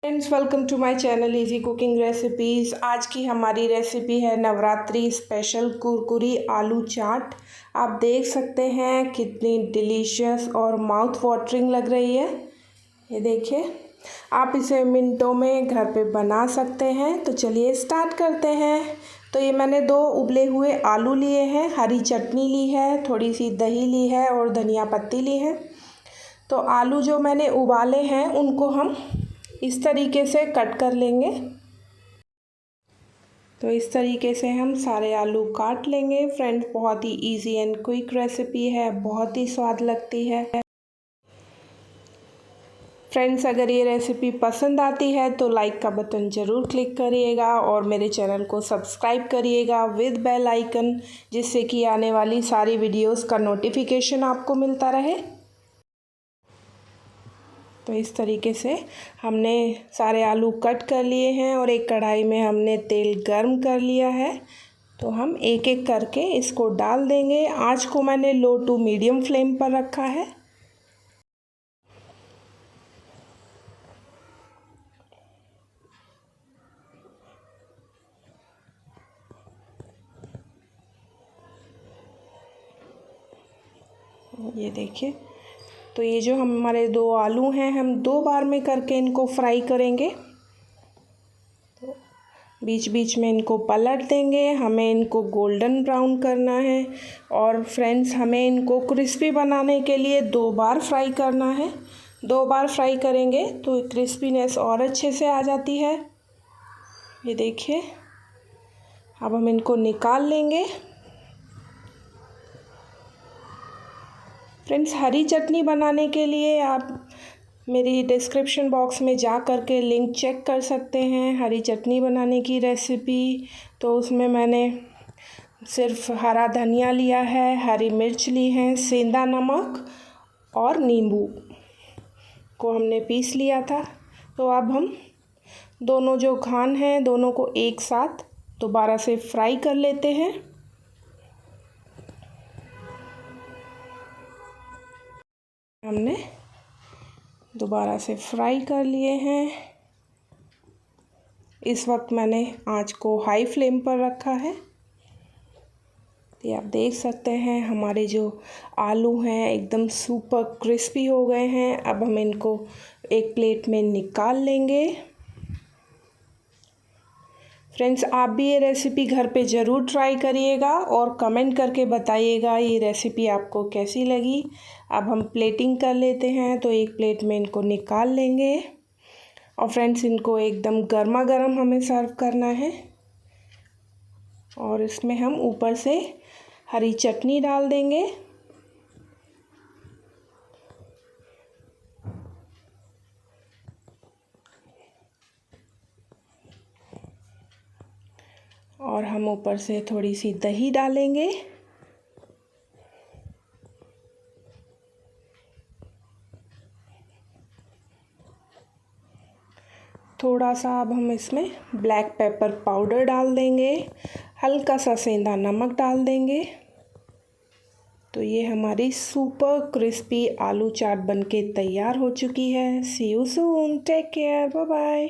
Friends, welcome to my channel easy cooking recipes. आज की हमारी रेसिपी है नवरात्रि स्पेशल कुरकुरी आलू चाट। आप देख सकते हैं कितनी डिलीशियस और माउथ वाटरिंग लग रही है। ये देखिए, आप इसे मिनटों में घर पे बना सकते हैं। तो चलिए स्टार्ट करते हैं। तो ये मैंने 2 उबले हुए आलू लिए हैं, हरी चटनी ली है, थोड़ी सी दही ली है और धनिया पत्ती ली है। तो आलू जो मैंने उबाले हैं उनको हम इस तरीके से कट कर लेंगे। तो इस तरीके से हम सारे आलू काट लेंगे। फ्रेंड्स, बहुत ही इजी एंड क्विक रेसिपी है, बहुत ही स्वाद लगती है। फ्रेंड्स, अगर ये रेसिपी पसंद आती है तो लाइक का बटन ज़रूर क्लिक करिएगा और मेरे चैनल को सब्सक्राइब करिएगा विद बेल आइकन, जिससे कि आने वाली सारी वीडियोस का नोटिफिकेशन आपको मिलता रहे। तो इस तरीके से हमने सारे आलू कट कर लिए हैं और एक कढ़ाई में हमने तेल गर्म कर लिया है। तो हम एक एक करके इसको डाल देंगे। आँच को मैंने लो टू मीडियम फ्लेम पर रखा है। ये देखिए, तो ये जो हमारे 2 आलू हैं, हम 2 बार में करके इनको फ्राई करेंगे। तो बीच बीच में इनको पलट देंगे। हमें इनको गोल्डन ब्राउन करना है और फ्रेंड्स, हमें इनको क्रिस्पी बनाने के लिए 2 बार फ्राई करना है। 2 बार फ्राई करेंगे तो क्रिस्पीनेस और अच्छे से आ जाती है। ये देखिए, अब हम इनको निकाल लेंगे। फ्रेंड्स, हरी चटनी बनाने के लिए आप मेरी डिस्क्रिप्शन बॉक्स में जा कर के लिंक चेक कर सकते हैं, हरी चटनी बनाने की रेसिपी। तो उसमें मैंने सिर्फ हरा धनिया लिया है, हरी मिर्च ली है, सेंधा नमक और नींबू को हमने पीस लिया था। तो अब हम दोनों जो खान हैं, दोनों को एक साथ दोबारा से फ्राई कर लेते हैं। हमने दोबारा से फ्राई कर लिए हैं। इस वक्त मैंने आंच को हाई फ्लेम पर रखा है। ये आप देख सकते हैं हमारे जो आलू हैं एकदम सुपर क्रिस्पी हो गए हैं। अब हम इनको एक प्लेट में निकाल लेंगे। फ्रेंड्स, आप भी ये रेसिपी घर पे ज़रूर ट्राई करिएगा और कमेंट करके बताइएगा ये रेसिपी आपको कैसी लगी। अब हम प्लेटिंग कर लेते हैं। तो एक प्लेट में इनको निकाल लेंगे और फ्रेंड्स, इनको एकदम गर्मा गर्म हमें सर्व करना है। और इसमें हम ऊपर से हरी चटनी डाल देंगे। और हम ऊपर से थोड़ी सी दही डालेंगे। थोड़ा सा अब हम इसमें ब्लैक पेपर पाउडर डाल देंगे, हल्का सा सेंधा नमक डाल देंगे। तो ये हमारी सुपर क्रिस्पी आलू चाट बनके तैयार हो चुकी है। See you soon, take care, bye bye.